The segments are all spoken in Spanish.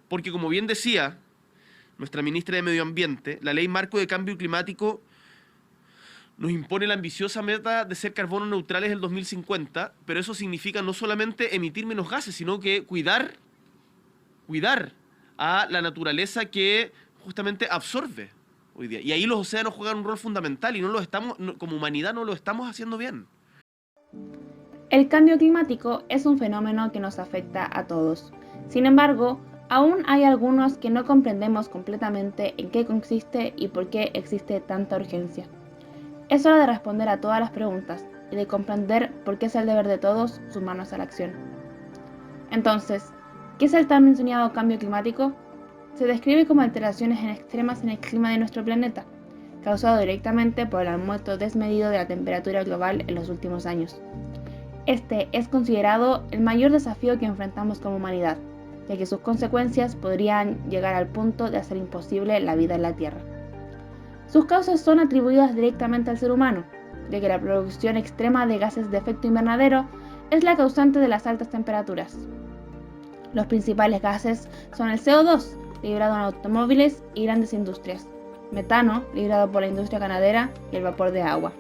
porque como bien decía nuestra ministra de Medio Ambiente, la Ley Marco de Cambio Climático nos impone la ambiciosa meta de ser carbono neutrales el 2050, pero eso significa no solamente emitir menos gases, sino que cuidar a la naturaleza que justamente absorbe hoy día. Y ahí los océanos juegan un rol fundamental y como humanidad no lo estamos haciendo bien. El cambio climático es un fenómeno que nos afecta a todos. Sin embargo, aún hay algunos que no comprendemos completamente en qué consiste y por qué existe tanta urgencia. Es hora de responder a todas las preguntas y de comprender por qué es el deber de todos sumarnos a la acción. Entonces, ¿qué es el tan mencionado cambio climático? Se describe como alteraciones extremas en el clima de nuestro planeta, causado directamente por el aumento desmedido de la temperatura global en los últimos años. Este es considerado el mayor desafío que enfrentamos como humanidad, ya que sus consecuencias podrían llegar al punto de hacer imposible la vida en la Tierra. Sus causas son atribuidas directamente al ser humano, ya que la producción extrema de gases de efecto invernadero es la causante de las altas temperaturas. Los principales gases son el CO2, liberado en automóviles y grandes industrias, metano, liberado por la industria ganadera, y el vapor de agua.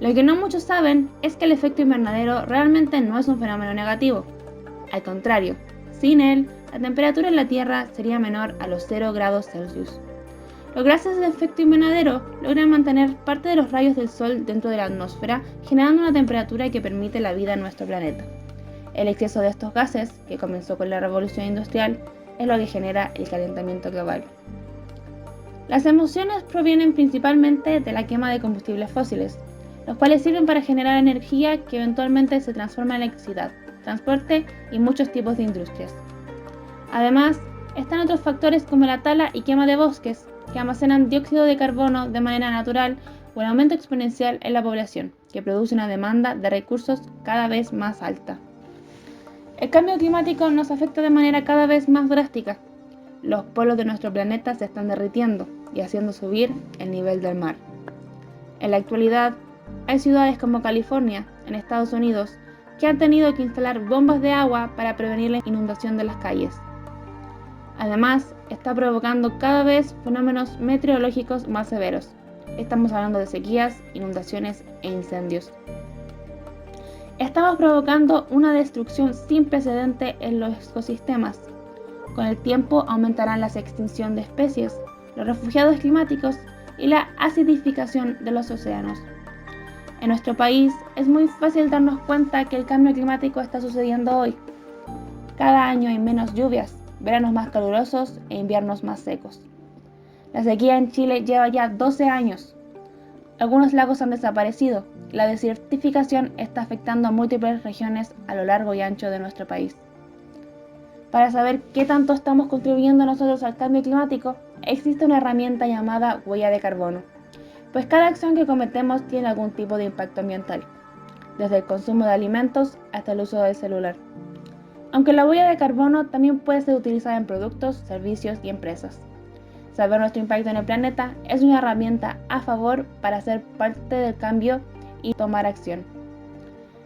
Lo que no muchos saben es que el efecto invernadero realmente no es un fenómeno negativo. Al contrario, sin él, la temperatura en la Tierra sería menor a los 0 grados Celsius. Los gases de efecto invernadero logran mantener parte de los rayos del Sol dentro de la atmósfera, generando una temperatura que permite la vida en nuestro planeta. El exceso de estos gases, que comenzó con la revolución industrial, es lo que genera el calentamiento global. Las emisiones provienen principalmente de la quema de combustibles fósiles, los cuales sirven para generar energía que eventualmente se transforma en electricidad, transporte y muchos tipos de industrias. Además, están otros factores como la tala y quema de bosques, que almacenan dióxido de carbono de manera natural, o el aumento exponencial en la población, que produce una demanda de recursos cada vez más alta. El cambio climático nos afecta de manera cada vez más drástica. Los polos de nuestro planeta se están derritiendo y haciendo subir el nivel del mar. En la actualidad, hay ciudades como California, en Estados Unidos, que han tenido que instalar bombas de agua para prevenir la inundación de las calles. Además, está provocando cada vez fenómenos meteorológicos más severos. Estamos hablando de sequías, inundaciones e incendios. Estamos provocando una destrucción sin precedente en los ecosistemas. Con el tiempo aumentarán la extinción de especies, los refugiados climáticos y la acidificación de los océanos. En nuestro país es muy fácil darnos cuenta que el cambio climático está sucediendo hoy. Cada año hay menos lluvias, veranos más calurosos e inviernos más secos. La sequía en Chile lleva ya 12 años. Algunos lagos han desaparecido. La desertificación está afectando a múltiples regiones a lo largo y ancho de nuestro país. Para saber qué tanto estamos contribuyendo nosotros al cambio climático, existe una herramienta llamada huella de carbono, pues cada acción que cometemos tiene algún tipo de impacto ambiental, desde el consumo de alimentos hasta el uso del celular. Aunque la huella de carbono también puede ser utilizada en productos, servicios y empresas. Saber nuestro impacto en el planeta es una herramienta a favor para ser parte del cambio y tomar acción.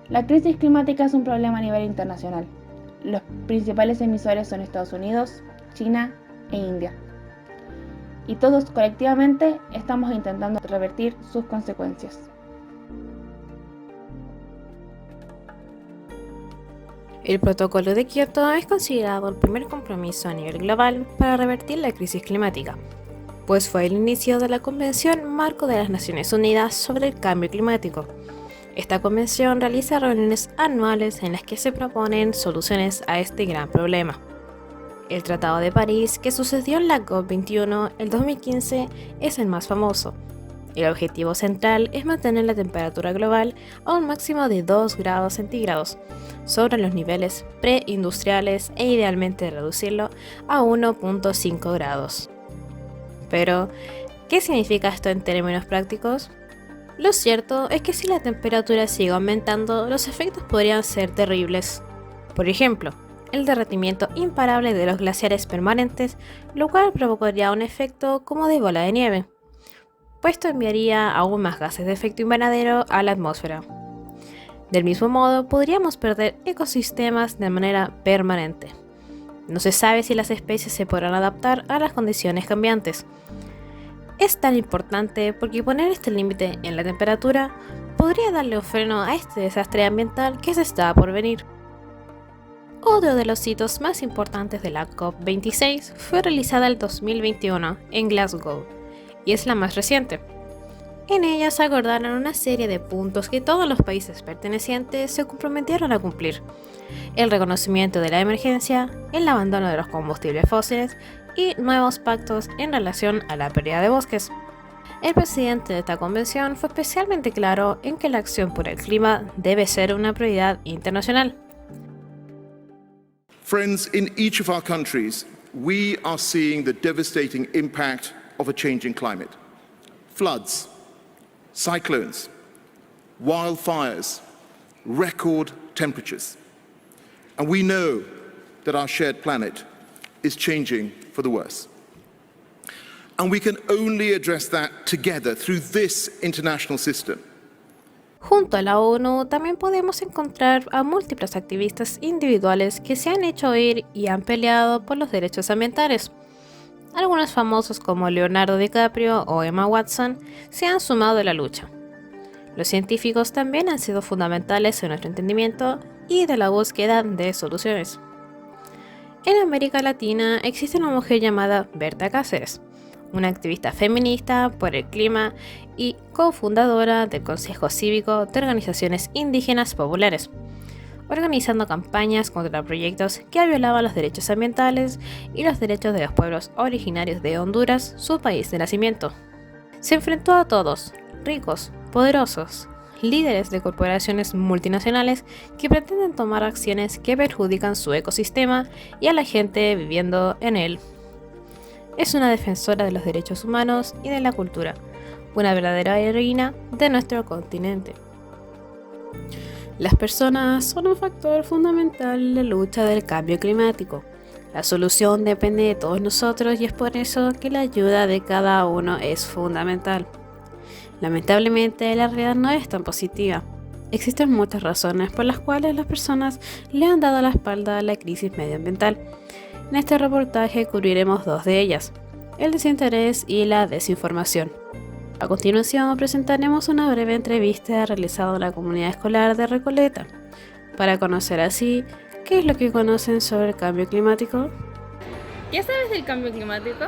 La crisis climática es un problema a nivel internacional. Los principales emisores son Estados Unidos, China e India. Y todos colectivamente estamos intentando revertir sus consecuencias. El Protocolo de Kioto es considerado el primer compromiso a nivel global para revertir la crisis climática, pues fue el inicio de la Convención Marco de las Naciones Unidas sobre el Cambio Climático. Esta convención realiza reuniones anuales en las que se proponen soluciones a este gran problema. El Tratado de París, que sucedió en la COP21 el 2015, es el más famoso. El objetivo central es mantener la temperatura global a un máximo de 2 grados centígrados sobre los niveles preindustriales e idealmente reducirlo a 1,5 grados. Pero, ¿qué significa esto en términos prácticos? Lo cierto es que si la temperatura sigue aumentando, los efectos podrían ser terribles. Por ejemplo, el derretimiento imparable de los glaciares permanentes, lo cual provocaría un efecto como de bola de nieve, pues esto enviaría aún más gases de efecto invernadero a la atmósfera. Del mismo modo, podríamos perder ecosistemas de manera permanente. No se sabe si las especies se podrán adaptar a las condiciones cambiantes. Es tan importante porque poner este límite en la temperatura podría darle un freno a este desastre ambiental que se está por venir. Otro de los hitos más importantes de la COP26 fue realizada el 2021 en Glasgow, y es la más reciente. En ella se acordaron una serie de puntos que todos los países pertenecientes se comprometieron a cumplir: el reconocimiento de la emergencia, el abandono de los combustibles fósiles y nuevos pactos en relación a la pérdida de bosques. El presidente de esta convención fue especialmente claro en que la acción por el clima debe ser una prioridad internacional. Friends, in each of our countries, we are seeing the devastating impact of a changing climate. Floods, cyclones, wildfires, record temperatures. And we know that our shared planet is changing for the worse. And we can only address that together through this international system. Junto a la ONU también podemos encontrar a múltiples activistas individuales que se han hecho oír y han peleado por los derechos ambientales. Algunos famosos como Leonardo DiCaprio o Emma Watson se han sumado a la lucha. Los científicos también han sido fundamentales en nuestro entendimiento y de la búsqueda de soluciones. En América Latina existe una mujer llamada Berta Cáceres, una activista feminista por el clima y cofundadora del Consejo Cívico de Organizaciones Indígenas Populares, organizando campañas contra proyectos que violaban los derechos ambientales y los derechos de los pueblos originarios de Honduras, su país de nacimiento. Se enfrentó a todos, ricos, poderosos, líderes de corporaciones multinacionales que pretenden tomar acciones que perjudican su ecosistema y a la gente viviendo en él. Es una defensora de los derechos humanos y de la cultura, una verdadera heroína de nuestro continente. Las personas son un factor fundamental en la lucha del cambio climático. La solución depende de todos nosotros y es por eso que la ayuda de cada uno es fundamental. Lamentablemente, la realidad no es tan positiva. Existen muchas razones por las cuales las personas le han dado la espalda a la crisis medioambiental. En este reportaje cubriremos dos de ellas: el desinterés y la desinformación. A continuación presentaremos una breve entrevista realizada en la comunidad escolar de Recoleta, para conocer así qué es lo que conocen sobre el cambio climático. ¿Qué sabes del cambio climático?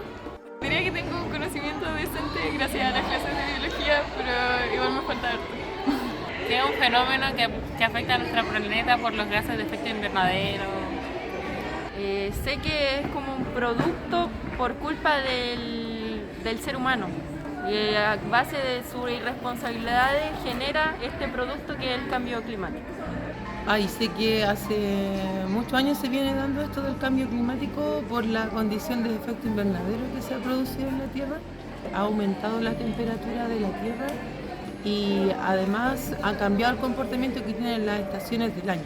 Diría que tengo un conocimiento decente gracias a las clases de biología, pero igual me falta harto. Que es un fenómeno que afecta a nuestro planeta por los gases de efecto invernadero. Sé que es como un producto por culpa del ser humano. Y a base de sus irresponsabilidades genera este producto que es el cambio climático. Y sé que hace muchos años se viene dando esto del cambio climático por la condición de efecto invernadero que se ha producido en la Tierra. Ha aumentado la temperatura de la Tierra y además ha cambiado el comportamiento que tienen las estaciones del año.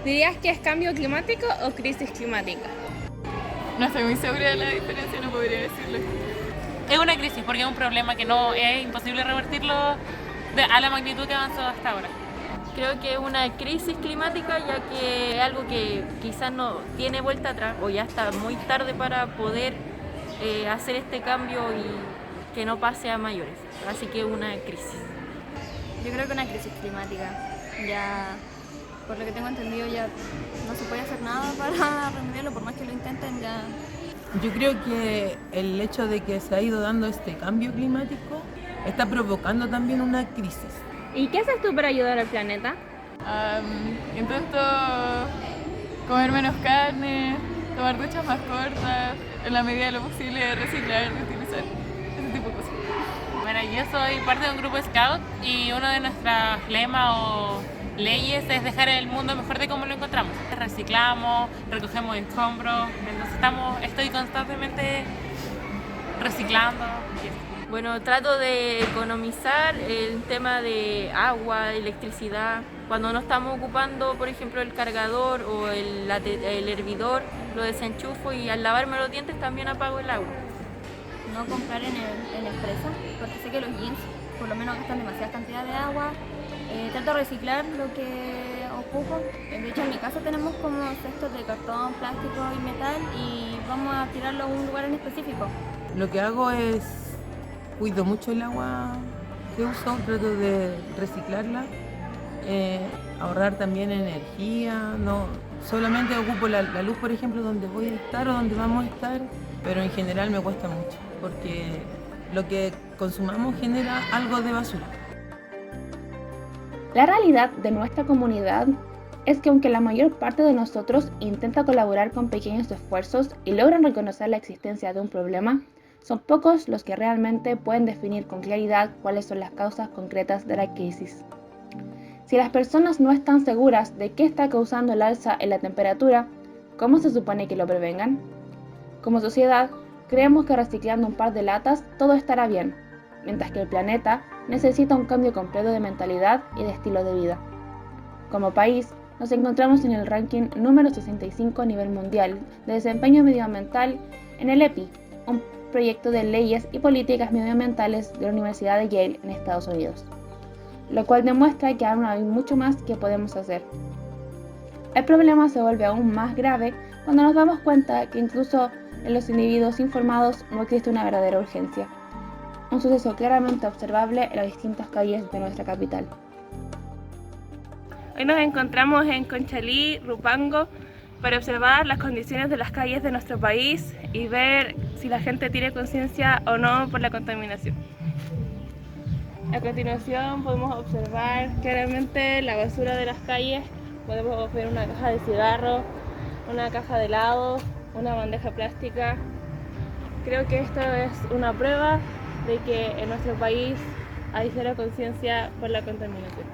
¿Dirías que es cambio climático o crisis climática? No estoy muy segura de la diferencia, no podría decirlo. Es una crisis porque es un problema que no es imposible revertirlo a la magnitud que avanzó hasta ahora. Creo que es una crisis climática, ya que es algo que quizás no tiene vuelta atrás o ya está muy tarde para poder hacer este cambio y que no pase a mayores. Así que es una crisis. Yo creo que una crisis climática. Ya, por lo que tengo entendido, ya no se puede hacer nada para remediarlo, por más que lo intenten ya. Yo creo que el hecho de que se ha ido dando este cambio climático está provocando también una crisis. ¿Y qué haces tú para ayudar al planeta? Intento comer menos carne, tomar duchas más cortas, en la medida de lo posible reciclar, reutilizar, ese tipo de cosas. Bueno, yo soy parte de un grupo Scout y uno de nuestros lemas o leyes es dejar el mundo mejor de como lo encontramos. Reciclamos, recogemos escombros, entonces estoy constantemente reciclando. Bueno, trato de economizar el tema de agua, electricidad. Cuando no estamos ocupando, por ejemplo, el cargador o el hervidor, lo desenchufo y al lavarme los dientes también apago el agua. No comprar en empresa, porque sé que los jeans por lo menos gastan demasiada cantidad de agua. Trato de reciclar lo que pujo. De hecho, en mi casa tenemos como cestos de cartón, plástico y metal y vamos a tirarlo a un lugar en específico. Lo que hago es cuido mucho el agua que uso, trato de reciclarla, ahorrar también energía, no solamente ocupo la luz, por ejemplo, donde voy a estar o donde vamos a estar, pero en general me cuesta mucho, porque lo que consumamos genera algo de basura. La realidad de nuestra comunidad es que aunque la mayor parte de nosotros intenta colaborar con pequeños esfuerzos y logran reconocer la existencia de un problema, son pocos los que realmente pueden definir con claridad cuáles son las causas concretas de la crisis. Si las personas no están seguras de qué está causando el alza en la temperatura, ¿cómo se supone que lo prevengan? Como sociedad, creemos que reciclando un par de latas todo estará bien, mientras que el planeta necesita un cambio completo de mentalidad y de estilo de vida. Como país, nos encontramos en el ranking número 65 a nivel mundial de desempeño medioambiental en el EPI, un proyecto de leyes y políticas medioambientales de la Universidad de Yale en Estados Unidos, lo cual demuestra que aún hay mucho más que podemos hacer. El problema se vuelve aún más grave cuando nos damos cuenta que incluso en los individuos informados no existe una verdadera urgencia, un suceso claramente observable en las distintas calles de nuestra capital. Hoy nos encontramos en Conchalí, Rupango, para observar las condiciones de las calles de nuestro país y ver si la gente tiene conciencia o no por la contaminación. A continuación podemos observar claramente la basura de las calles, podemos ver una caja de cigarros, una caja de helados, una bandeja plástica. Creo que esto es una prueba de que en nuestro país hay cero conciencia por la contaminación.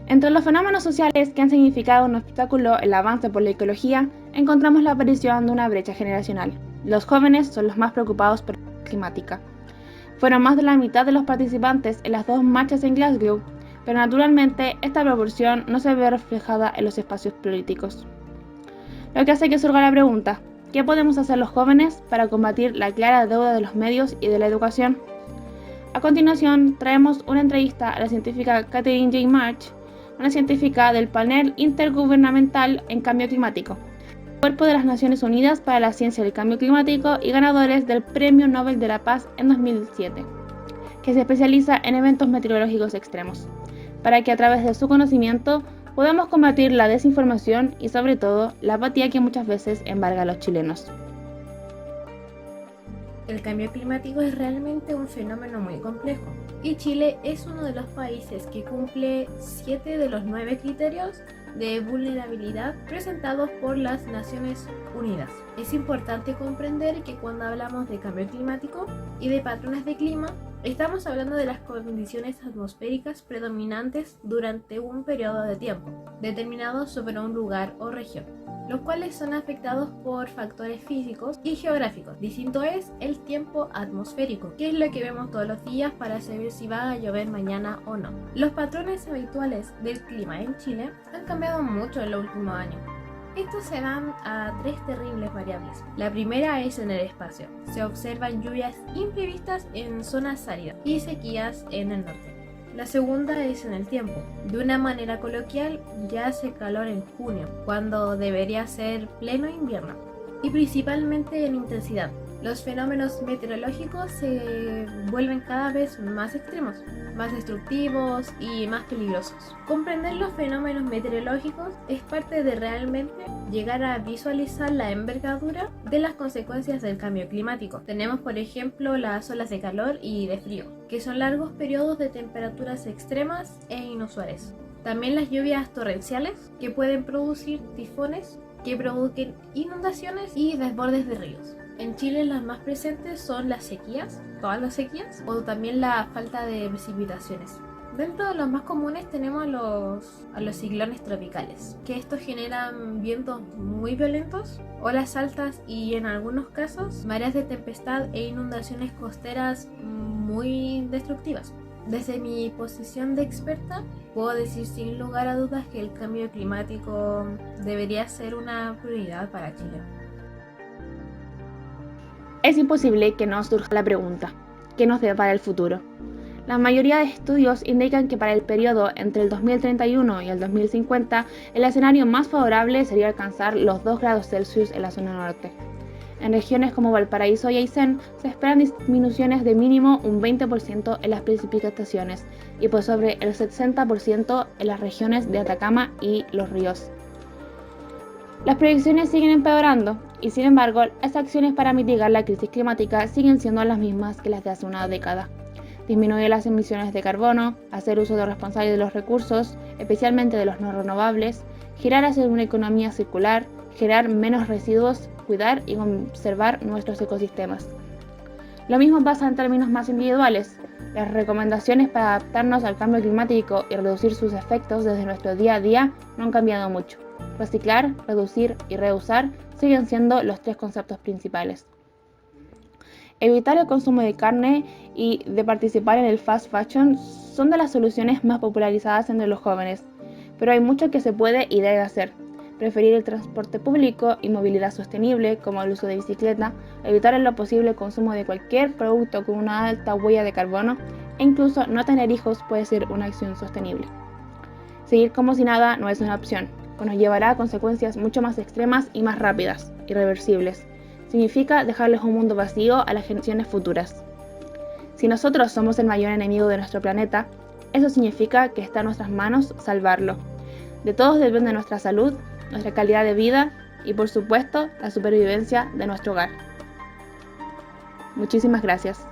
Entre los fenómenos sociales que han significado un obstáculo en el avance por la ecología, encontramos la aparición de una brecha generacional. Los jóvenes son los más preocupados por la crisis climática. Fueron más de la mitad de los participantes en las 2 marchas en Glasgow, pero naturalmente esta proporción no se ve reflejada en los espacios políticos. Lo que hace que surja la pregunta, ¿qué podemos hacer los jóvenes para combatir la clara deuda de los medios y de la educación? A continuación, traemos una entrevista a la científica Katherine J. March, una científica del Panel Intergubernamental en Cambio Climático, Cuerpo de las Naciones Unidas para la Ciencia del Cambio Climático y ganadores del Premio Nobel de la Paz en 2007, que se especializa en eventos meteorológicos extremos, para que a través de su conocimiento podamos combatir la desinformación y sobre todo la apatía que muchas veces embarga a los chilenos. El cambio climático es realmente un fenómeno muy complejo y Chile es uno de los países que cumple 7 de los 9 criterios de vulnerabilidad presentados por las Naciones Unidas. Es importante comprender que cuando hablamos de cambio climático y de patrones de clima, estamos hablando de las condiciones atmosféricas predominantes durante un periodo de tiempo, determinado sobre un lugar o región, los cuales son afectados por factores físicos y geográficos. Distinto es el tiempo atmosférico, que es lo que vemos todos los días para saber si va a llover mañana o no. Los patrones habituales del clima en Chile han cambiado mucho en los últimos años. Estos se dan a 3 terribles variables. La primera es en el espacio. Se observan lluvias imprevistas en zonas áridas y sequías en el norte. La segunda es en el tiempo. De una manera coloquial, ya hace calor en junio, cuando debería ser pleno invierno. Y principalmente en intensidad. Los fenómenos meteorológicos se vuelven cada vez más extremos, más destructivos y más peligrosos. Comprender los fenómenos meteorológicos es parte de realmente llegar a visualizar la envergadura de las consecuencias del cambio climático. Tenemos, por ejemplo, las olas de calor y de frío, que son largos periodos de temperaturas extremas e inusuales. También las lluvias torrenciales, que pueden producir tifones que provoquen inundaciones y desbordes de ríos. En Chile las más presentes son las sequías, todas las sequías, o también la falta de precipitaciones. Dentro de los más comunes tenemos a los ciclones tropicales, que estos generan vientos muy violentos, olas altas y en algunos casos mareas de tempestad e inundaciones costeras muy destructivas. Desde mi posición de experta, puedo decir sin lugar a dudas que el cambio climático debería ser una prioridad para Chile. Es imposible que no surja la pregunta, ¿qué nos depara el futuro? La mayoría de estudios indican que para el periodo entre el 2031 y el 2050, el escenario más favorable sería alcanzar los 2 grados Celsius en la zona norte. En regiones como Valparaíso y Aysén se esperan disminuciones de mínimo un 20% en las precipitaciones y por sobre el 60% en las regiones de Atacama y Los Ríos. Las proyecciones siguen empeorando y, sin embargo, las acciones para mitigar la crisis climática siguen siendo las mismas que las de hace una década. Disminuir las emisiones de carbono, hacer uso responsable de los recursos, especialmente de los no renovables, girar hacia una economía circular, generar menos residuos, cuidar y conservar nuestros ecosistemas. Lo mismo pasa en términos más individuales. Las recomendaciones para adaptarnos al cambio climático y reducir sus efectos desde nuestro día a día no han cambiado mucho. Reciclar, reducir y reusar siguen siendo los 3 conceptos principales. Evitar el consumo de carne y de participar en el fast fashion son de las soluciones más popularizadas entre los jóvenes, pero hay mucho que se puede y debe hacer. Preferir el transporte público y movilidad sostenible, como el uso de bicicleta, evitar en lo posible el consumo de cualquier producto con una alta huella de carbono e incluso no tener hijos puede ser una acción sostenible. Seguir como si nada no es una opción, pues nos llevará a consecuencias mucho más extremas y más rápidas, irreversibles. Significa dejarles un mundo vacío a las generaciones futuras. Si nosotros somos el mayor enemigo de nuestro planeta, eso significa que está en nuestras manos salvarlo. De todos depende nuestra salud, nuestra calidad de vida y, por supuesto, la supervivencia de nuestro hogar. Muchísimas gracias.